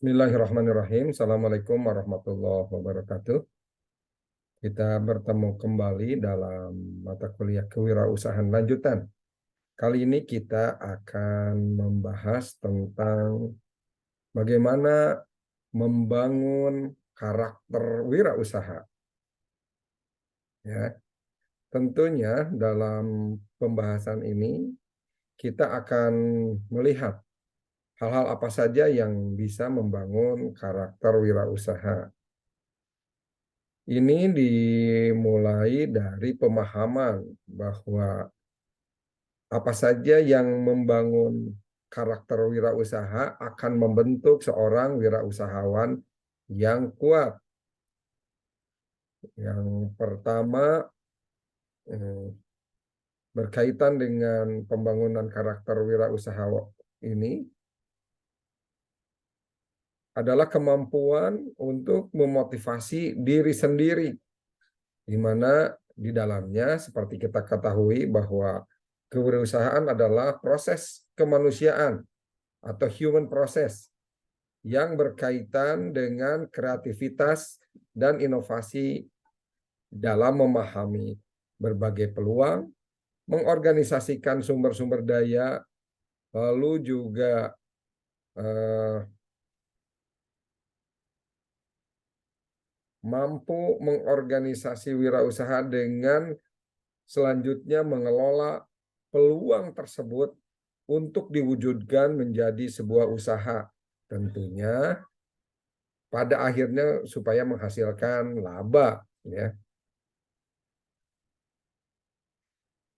Bismillahirrahmanirrahim. Assalamualaikum warahmatullahi wabarakatuh. Kita bertemu kembali dalam mata kuliah kewirausahaan lanjutan. Kali ini kita akan membahas tentang bagaimana membangun karakter wirausaha. Ya, tentunya dalam pembahasan ini kita akan melihat hal-hal apa saja yang bisa membangun karakter wirausaha. Ini dimulai dari pemahaman bahwa apa saja yang membangun karakter wirausaha akan membentuk seorang wirausahawan yang kuat. Yang pertama berkaitan dengan pembangunan karakter wirausaha ini adalah kemampuan untuk memotivasi diri sendiri, di mana di dalamnya seperti kita ketahui bahwa kewirausahaan adalah proses kemanusiaan atau human process yang berkaitan dengan kreativitas dan inovasi dalam memahami berbagai peluang, mengorganisasikan sumber-sumber daya, lalu juga mampu mengorganisasi wirausaha dengan selanjutnya mengelola peluang tersebut untuk diwujudkan menjadi sebuah usaha. Tentunya pada akhirnya supaya menghasilkan laba. Ya.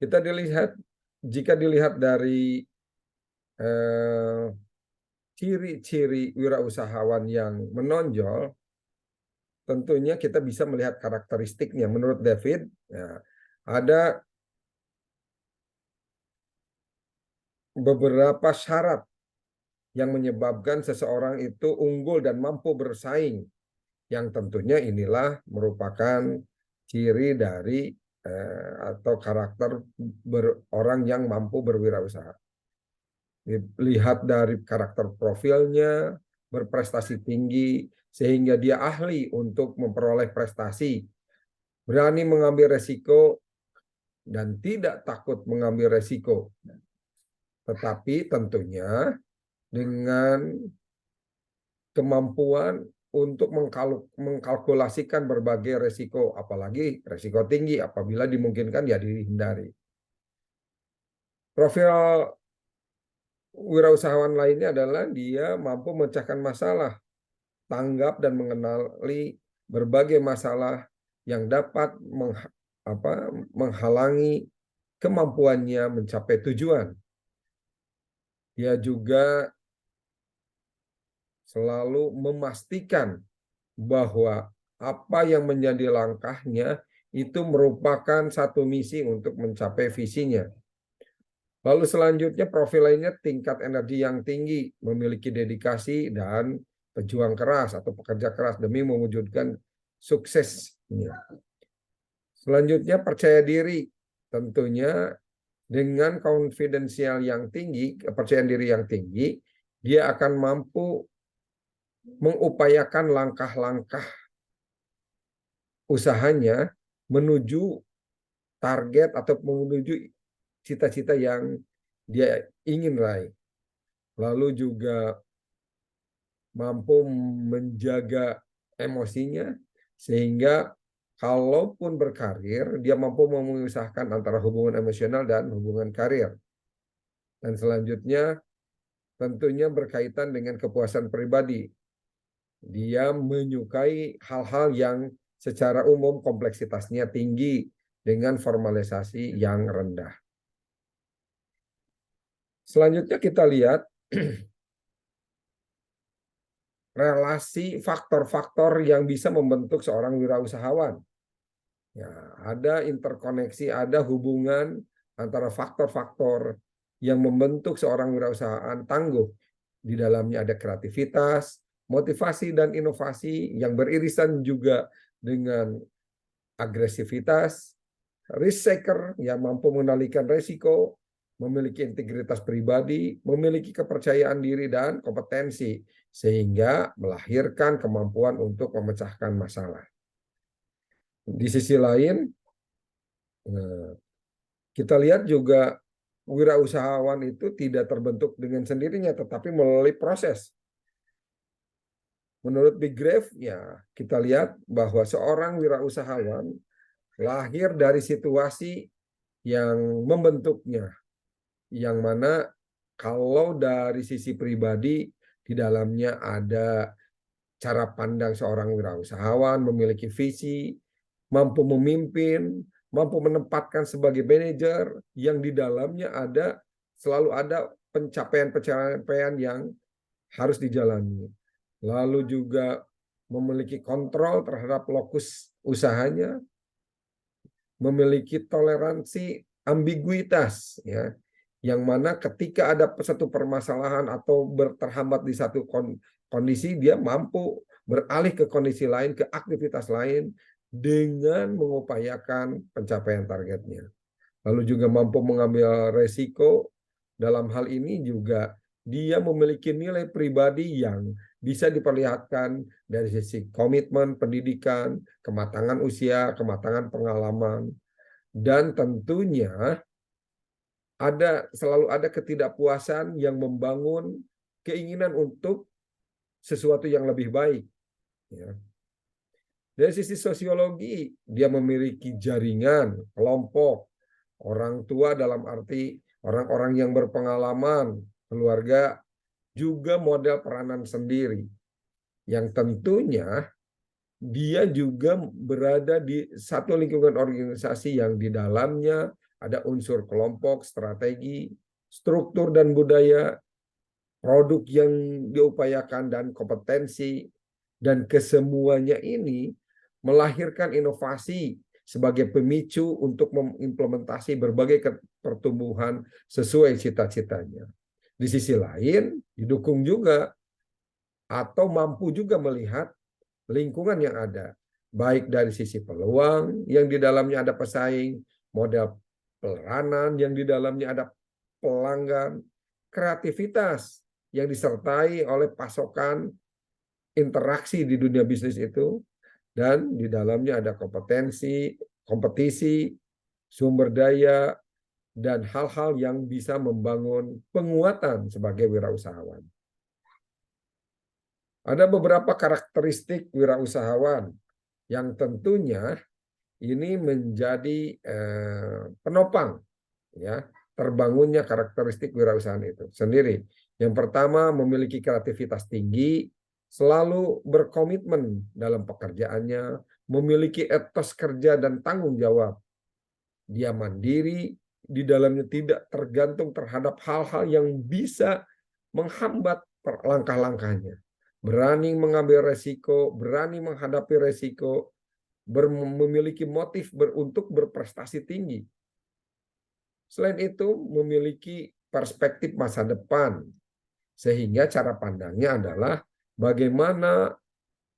Jika dilihat dari ciri-ciri wirausahawan yang menonjol, tentunya kita bisa melihat karakteristiknya. Menurut David, ya, ada beberapa syarat yang menyebabkan seseorang itu unggul dan mampu bersaing. Yang tentunya inilah merupakan ciri dari atau karakter orang yang mampu berwirausaha. Lihat dari karakter profilnya, berprestasi tinggi, sehingga dia ahli untuk memperoleh prestasi, berani mengambil resiko, dan tidak takut mengambil resiko. Tetapi tentunya dengan kemampuan untuk mengkalkulasikan berbagai resiko, apalagi resiko tinggi, apabila dimungkinkan ya dihindari. Profil wirausahawan lainnya adalah dia mampu memecahkan masalah, tanggap dan mengenali berbagai masalah yang dapat menghalangi kemampuannya mencapai tujuan. Dia juga selalu memastikan bahwa apa yang menjadi langkahnya itu merupakan satu misi untuk mencapai visinya. Lalu selanjutnya profil lainnya tingkat energi yang tinggi, memiliki dedikasi dan pejuang keras atau pekerja keras demi mewujudkan sukses. Selanjutnya percaya diri, tentunya dengan konfidensial yang tinggi, kepercayaan diri yang tinggi, dia akan mampu mengupayakan langkah-langkah usahanya menuju target atau menuju cita-cita yang dia ingin raih. Lalu juga mampu menjaga emosinya sehingga kalaupun berkarir, dia mampu memisahkan antara hubungan emosional dan hubungan karir. Dan selanjutnya tentunya berkaitan dengan kepuasan pribadi. Dia menyukai hal-hal yang secara umum kompleksitasnya tinggi dengan formalisasi yang rendah. Selanjutnya kita lihat relasi faktor-faktor yang bisa membentuk seorang wirausahawan. Ya, ada interkoneksi, ada hubungan antara faktor-faktor yang membentuk seorang wirausahaan tangguh. Di dalamnya ada kreativitas, motivasi dan inovasi yang beririsan juga dengan agresivitas, risk taker yang mampu mengendalikan resiko, memiliki integritas pribadi, memiliki kepercayaan diri dan kompetensi. sehingga melahirkan kemampuan untuk memecahkan masalah. Di sisi lain, kita lihat juga wirausahawan itu tidak terbentuk dengan sendirinya, tetapi melalui proses. Menurut Big Grave, ya kita lihat bahwa seorang wirausahawan lahir dari situasi yang membentuknya, yang mana kalau dari sisi pribadi di dalamnya ada cara pandang seorang wirausahawan, memiliki visi, mampu memimpin, mampu menempatkan sebagai manajer, yang di dalamnya selalu ada pencapaian-pencapaian yang harus dijalani. Lalu juga memiliki kontrol terhadap lokus usahanya, memiliki toleransi ambiguitas, ya, yang mana ketika ada satu permasalahan atau terhambat di satu kondisi, dia mampu beralih ke kondisi lain, ke aktivitas lain dengan mengupayakan pencapaian targetnya. Lalu juga mampu mengambil resiko. Dalam hal ini juga dia memiliki nilai pribadi yang bisa diperlihatkan dari sisi komitmen, pendidikan, kematangan usia, kematangan pengalaman, dan tentunya selalu ada ketidakpuasan yang membangun keinginan untuk sesuatu yang lebih baik. Ya. Dari sisi sosiologi, dia memiliki jaringan, kelompok, orang tua dalam arti orang-orang yang berpengalaman, keluarga, juga model peranan sendiri. Yang tentunya dia juga berada di satu lingkungan organisasi yang di dalamnya ada unsur kelompok, strategi, struktur dan budaya, produk yang diupayakan, dan kompetensi, dan kesemuanya ini melahirkan inovasi sebagai pemicu untuk mengimplementasi berbagai pertumbuhan sesuai cita-citanya. Di sisi lain, didukung juga atau mampu juga melihat lingkungan yang ada, baik dari sisi peluang yang di dalamnya ada pesaing, model peranan yang di dalamnya ada pelanggan, kreativitas yang disertai oleh pasokan interaksi di dunia bisnis itu, dan di dalamnya ada kompetensi, kompetisi, sumber daya, dan hal-hal yang bisa membangun penguatan sebagai wirausahawan. Ada beberapa karakteristik wirausahawan yang tentunya ini menjadi penopang, ya, terbangunnya karakteristik wirausahaan itu sendiri. Yang pertama, memiliki kreativitas tinggi, selalu berkomitmen dalam pekerjaannya, memiliki etos kerja dan tanggung jawab. Dia mandiri, di dalamnya tidak tergantung terhadap hal-hal yang bisa menghambat langkah-langkahnya. Berani mengambil resiko, berani menghadapi resiko, memiliki motif untuk berprestasi tinggi. Selain itu, memiliki perspektif masa depan, sehingga cara pandangnya adalah bagaimana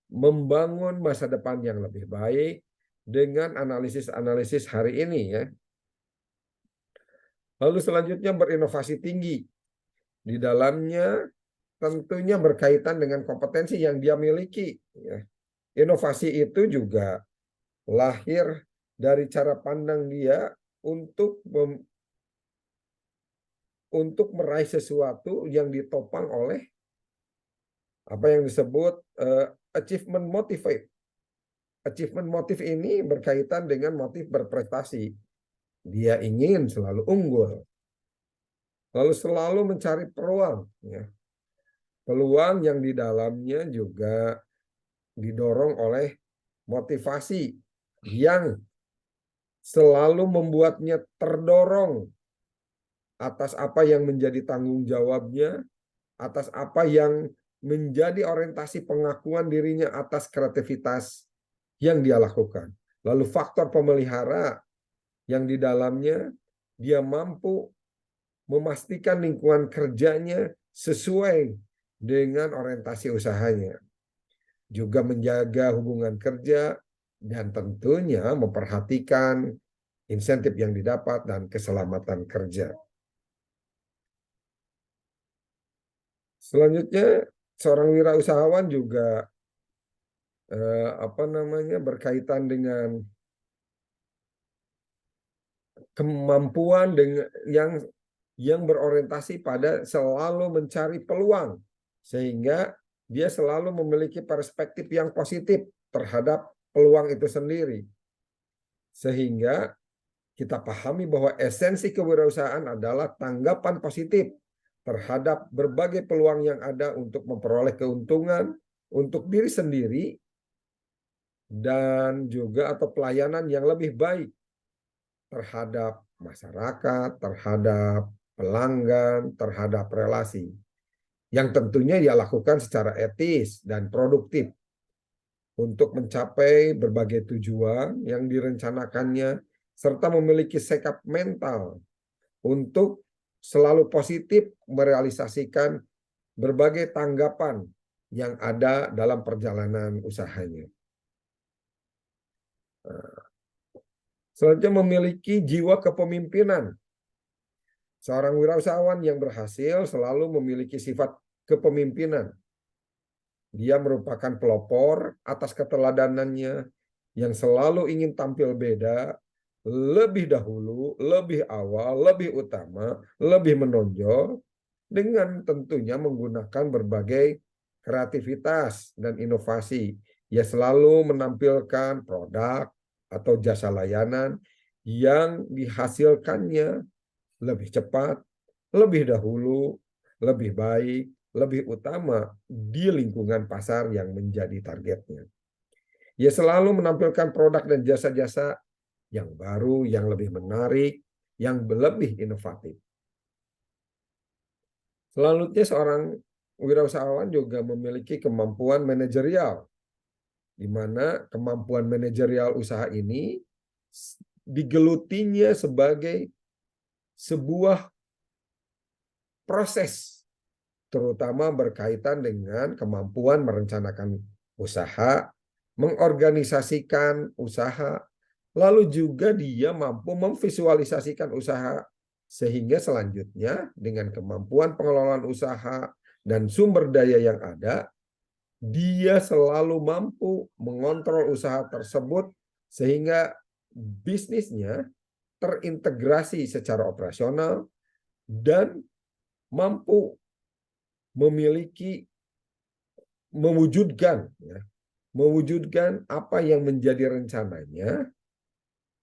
membangun masa depan yang lebih baik dengan analisis-analisis hari ini, ya. Lalu selanjutnya berinovasi tinggi. Di dalamnya tentunya berkaitan dengan kompetensi yang dia miliki, ya. Inovasi itu juga lahir dari cara pandang dia untuk meraih sesuatu yang ditopang oleh apa yang disebut achievement motivate. Achievement motif ini berkaitan dengan motif berprestasi. Dia ingin selalu unggul, lalu selalu mencari peluang, ya. Peluang yang di dalamnya juga didorong oleh motivasi yang selalu membuatnya terdorong atas apa yang menjadi tanggung jawabnya, atas apa yang menjadi orientasi pengakuan dirinya atas kreativitas yang dia lakukan. Lalu faktor pemelihara yang di dalamnya dia mampu memastikan lingkungan kerjanya sesuai dengan orientasi usahanya. Juga menjaga hubungan kerja dan tentunya memperhatikan insentif yang didapat dan keselamatan kerja. Selanjutnya, seorang wirausahawan juga berkaitan dengan kemampuan dengan yang berorientasi pada selalu mencari peluang, sehingga dia selalu memiliki perspektif yang positif terhadap peluang itu sendiri, sehingga kita pahami bahwa esensi kewirausahaan adalah tanggapan positif terhadap berbagai peluang yang ada untuk memperoleh keuntungan untuk diri sendiri dan juga atau pelayanan yang lebih baik terhadap masyarakat, terhadap pelanggan, terhadap relasi. Yang tentunya ia lakukan secara etis dan produktif untuk mencapai berbagai tujuan yang direncanakannya, serta memiliki sikap mental untuk selalu positif merealisasikan berbagai tanggapan yang ada dalam perjalanan usahanya. Selanjutnya, memiliki jiwa kepemimpinan. Seorang wirausahawan yang berhasil selalu memiliki sifat kepemimpinan. Dia merupakan pelopor atas keteladanannya yang selalu ingin tampil beda, lebih dahulu, lebih awal, lebih utama, lebih menonjol, dengan tentunya menggunakan berbagai kreativitas dan inovasi. Ia selalu menampilkan produk atau jasa layanan yang dihasilkannya lebih cepat, lebih dahulu, lebih baik, lebih utama di lingkungan pasar yang menjadi targetnya. Ia selalu menampilkan produk dan jasa-jasa yang baru, yang lebih menarik, yang lebih inovatif. Selanjutnya, seorang wirausahawan juga memiliki kemampuan manajerial, di mana kemampuan manajerial usaha ini digelutinya sebagai sebuah proses, terutama berkaitan dengan kemampuan merencanakan usaha, mengorganisasikan usaha, lalu juga dia mampu memvisualisasikan usaha, sehingga selanjutnya dengan kemampuan pengelolaan usaha dan sumber daya yang ada, dia selalu mampu mengontrol usaha tersebut sehingga bisnisnya terintegrasi secara operasional dan mampu memiliki mewujudkan apa yang menjadi rencananya,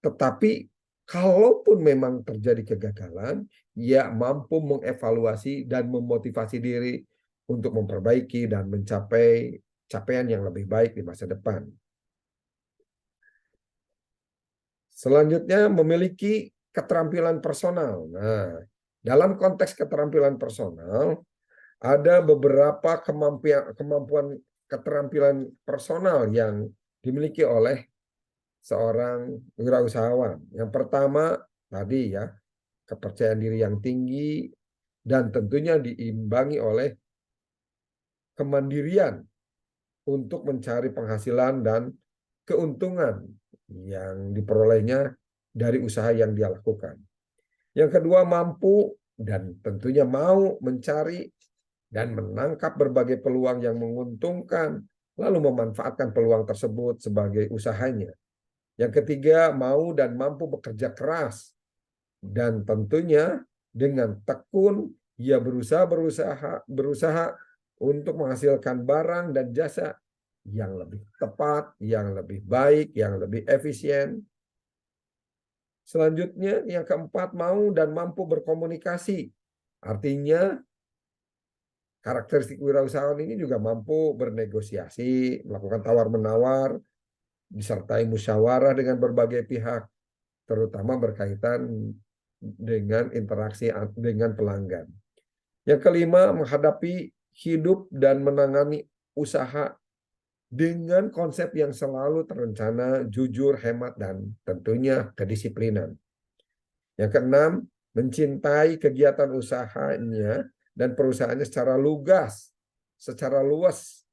tetapi kalaupun memang terjadi kegagalan, ia mampu mengevaluasi dan memotivasi diri untuk memperbaiki dan mencapai capaian yang lebih baik di masa depan. Selanjutnya, memiliki keterampilan personal. Nah, dalam konteks keterampilan personal, ada beberapa kemampuan keterampilan personal yang dimiliki oleh seorang wirausahawan. Yang pertama tadi ya, kepercayaan diri yang tinggi dan tentunya diimbangi oleh kemandirian untuk mencari penghasilan dan keuntungan yang diperolehnya dari usaha yang dia lakukan. Yang kedua, mampu dan tentunya mau mencari dan menangkap berbagai peluang yang menguntungkan, lalu memanfaatkan peluang tersebut sebagai usahanya. Yang ketiga, mau dan mampu bekerja keras, dan tentunya dengan tekun ia berusaha untuk menghasilkan barang dan jasa yang lebih tepat, yang lebih baik, yang lebih efisien. Selanjutnya, yang keempat, mau dan mampu berkomunikasi. Artinya, karakteristik wirausahawan ini juga mampu bernegosiasi, melakukan tawar-menawar, disertai musyawarah dengan berbagai pihak, terutama berkaitan dengan interaksi dengan pelanggan. Yang kelima, menghadapi hidup dan menangani usaha dengan konsep yang selalu terencana, jujur, hemat, dan tentunya kedisiplinan. Yang keenam, mencintai kegiatan usahanya dan perusahaannya secara lugas, secara luas,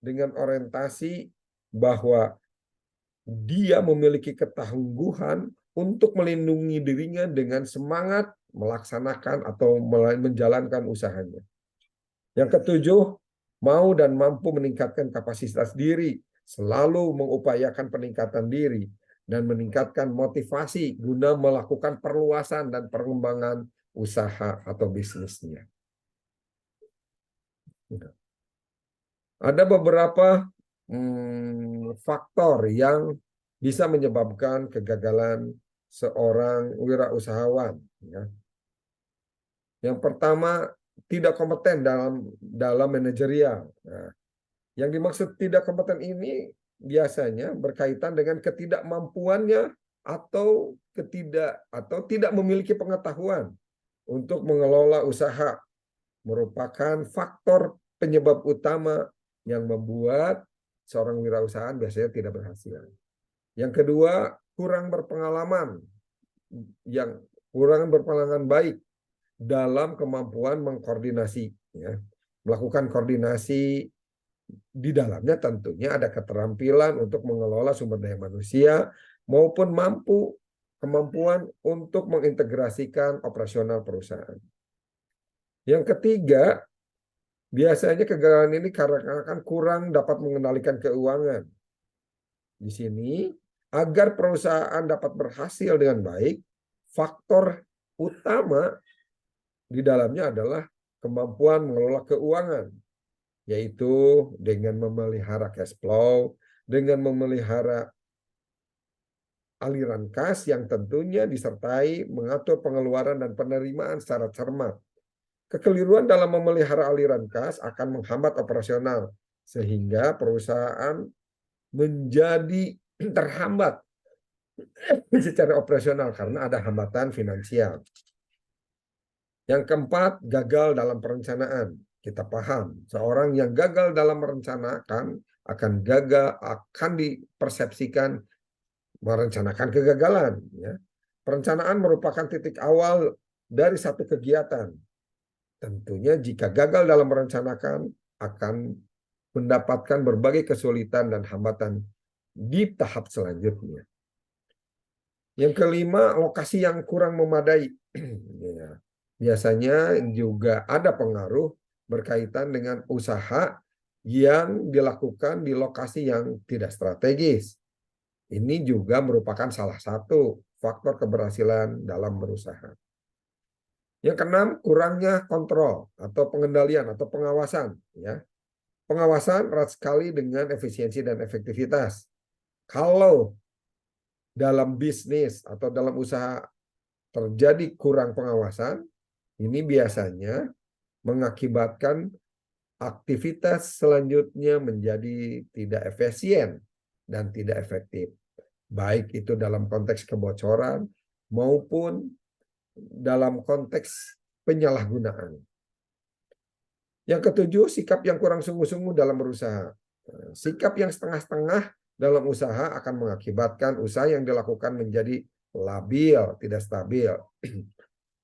dengan orientasi bahwa dia memiliki ketangguhan untuk melindungi dirinya dengan semangat melaksanakan atau menjalankan usahanya. Yang ketujuh, mau dan mampu meningkatkan kapasitas diri, selalu mengupayakan peningkatan diri, dan meningkatkan motivasi guna melakukan perluasan dan pengembangan usaha atau bisnisnya. Ada beberapa faktor yang bisa menyebabkan kegagalan seorang wirausahawan. Ya. Yang pertama, tidak kompeten dalam manajerial. Nah, yang dimaksud tidak kompeten ini biasanya berkaitan dengan ketidakmampuannya atau tidak memiliki pengetahuan untuk mengelola usaha, merupakan faktor penyebab utama yang membuat seorang wirausahaan biasanya tidak berhasil. Yang kedua, kurang berpengalaman baik dalam kemampuan mengkoordinasi, ya. Melakukan koordinasi di dalamnya tentunya ada keterampilan untuk mengelola sumber daya manusia maupun kemampuan untuk mengintegrasikan operasional perusahaan. Yang ketiga, biasanya kegagalan ini karena kurang dapat mengendalikan keuangan. Di sini, agar perusahaan dapat berhasil dengan baik, faktor utama di dalamnya adalah kemampuan mengelola keuangan, yaitu dengan memelihara cash flow, dengan memelihara aliran kas yang tentunya disertai mengatur pengeluaran dan penerimaan secara cermat. Kekeliruan dalam memelihara aliran kas akan menghambat operasional, sehingga perusahaan menjadi terhambat secara operasional karena ada hambatan finansial. Yang keempat, gagal dalam perencanaan. Kita paham, seorang yang gagal dalam merencanakan akan dipersepsikan merencanakan kegagalan. Ya. Perencanaan merupakan titik awal dari satu kegiatan. Tentunya jika gagal dalam merencanakan akan mendapatkan berbagai kesulitan dan hambatan di tahap selanjutnya. Yang kelima, lokasi yang kurang memadai. Ya. Biasanya juga ada pengaruh berkaitan dengan usaha yang dilakukan di lokasi yang tidak strategis. Ini juga merupakan salah satu faktor keberhasilan dalam berusaha. Yang keenam, kurangnya kontrol atau pengendalian atau pengawasan. Ya. Pengawasan erat sekali dengan efisiensi dan efektivitas. Kalau dalam bisnis atau dalam usaha terjadi kurang pengawasan, ini biasanya mengakibatkan aktivitas selanjutnya menjadi tidak efisien dan tidak efektif. Baik itu dalam konteks kebocoran maupun dalam konteks penyalahgunaan. Yang ketujuh, sikap yang kurang sungguh-sungguh dalam berusaha. Sikap yang setengah-setengah dalam usaha akan mengakibatkan usaha yang dilakukan menjadi labil, tidak stabil.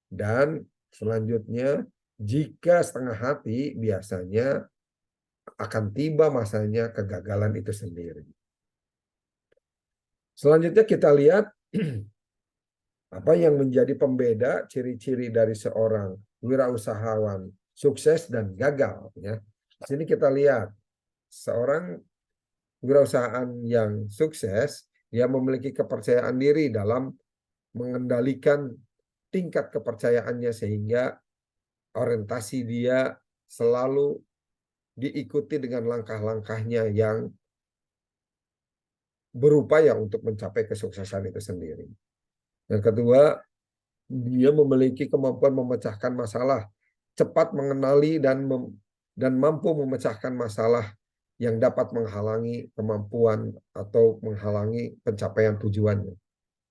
Dan selanjutnya, jika setengah hati, biasanya akan tiba masanya kegagalan itu sendiri. Selanjutnya kita lihat apa yang menjadi pembeda ciri-ciri dari seorang wirausahawan sukses dan gagal. Ya. Di sini kita lihat seorang wirausahaan yang sukses, dia memiliki kepercayaan diri dalam mengendalikan tingkat kepercayaannya sehingga orientasi dia selalu diikuti dengan langkah-langkahnya yang berupaya untuk mencapai kesuksesan itu sendiri. Yang kedua, dia memiliki kemampuan memecahkan masalah, cepat mengenali dan mampu memecahkan masalah yang dapat menghalangi kemampuan atau menghalangi pencapaian tujuannya.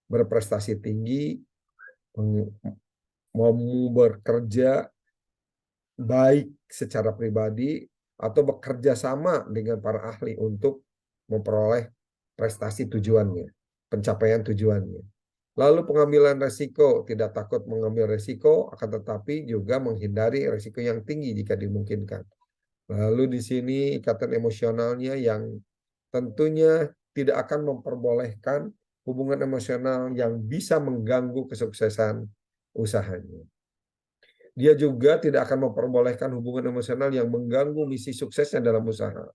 Berprestasi tinggi, mau bekerja baik secara pribadi atau bekerja sama dengan para ahli untuk memperoleh prestasi tujuannya, pencapaian tujuannya. Lalu pengambilan resiko, tidak takut mengambil resiko, akan tetapi juga menghindari resiko yang tinggi jika dimungkinkan. Lalu di sini ikatan emosionalnya yang tentunya tidak akan memperbolehkan hubungan emosional yang bisa mengganggu kesuksesan usahanya. Dia juga tidak akan memperbolehkan hubungan emosional yang mengganggu misi suksesnya dalam usaha.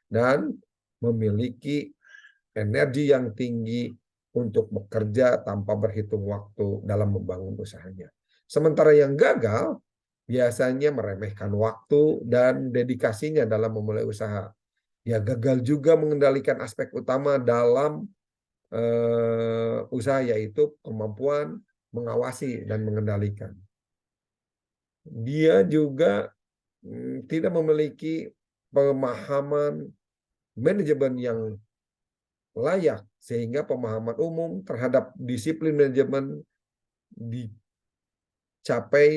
Dan memiliki energi yang tinggi untuk bekerja tanpa berhitung waktu dalam membangun usahanya. Sementara yang gagal biasanya meremehkan waktu dan dedikasinya dalam memulai usaha. Ya, gagal juga mengendalikan aspek utama dalam usaha, yaitu kemampuan mengawasi dan mengendalikan. Dia juga tidak memiliki pemahaman manajemen yang layak, sehingga pemahaman umum terhadap disiplin manajemen dicapai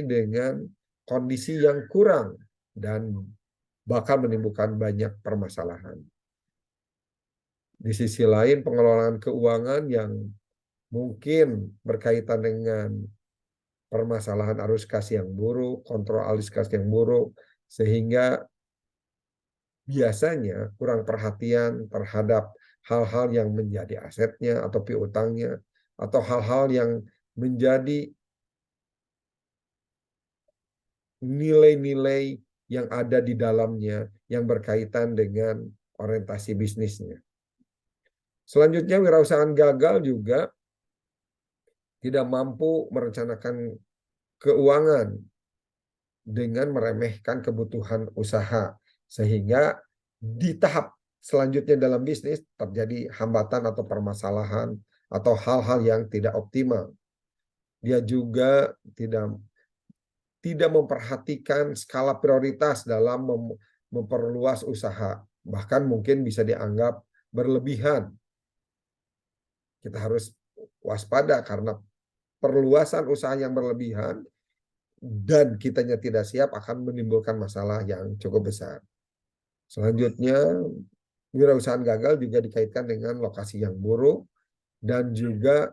dengan kondisi yang kurang dan bakal menimbulkan banyak permasalahan. Di sisi lain, pengelolaan keuangan yang mungkin berkaitan dengan permasalahan arus kas yang buruk, kontrol arus kas yang buruk, sehingga biasanya kurang perhatian terhadap hal-hal yang menjadi asetnya atau piutangnya, atau hal-hal yang menjadi nilai-nilai yang ada di dalamnya yang berkaitan dengan orientasi bisnisnya. Selanjutnya, wirausahaan gagal juga tidak mampu merencanakan keuangan dengan meremehkan kebutuhan usaha, sehingga di tahap selanjutnya dalam bisnis terjadi hambatan atau permasalahan atau hal-hal yang tidak optimal. Dia juga tidak memperhatikan skala prioritas dalam memperluas usaha, bahkan mungkin bisa dianggap berlebihan. Kita harus waspada karena perluasan usaha yang berlebihan dan kitanya tidak siap akan menimbulkan masalah yang cukup besar. Selanjutnya, wirausahaan gagal juga dikaitkan dengan lokasi yang buruk dan juga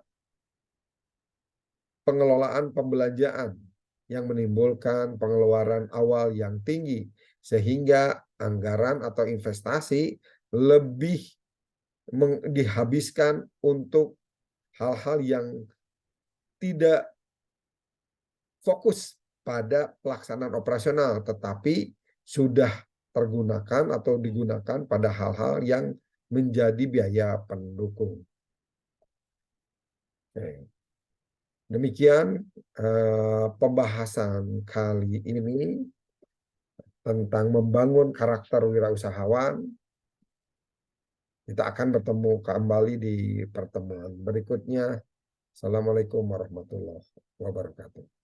pengelolaan pembelanjaan yang menimbulkan pengeluaran awal yang tinggi, sehingga anggaran atau investasi lebih dihabiskan untuk hal-hal yang tidak fokus pada pelaksanaan operasional, tetapi sudah tergunakan atau digunakan pada hal-hal yang menjadi biaya pendukung. Demikian pembahasan kali ini tentang membangun karakter wirausahawan. Kita akan bertemu kembali di pertemuan berikutnya. Assalamualaikum warahmatullahi wabarakatuh.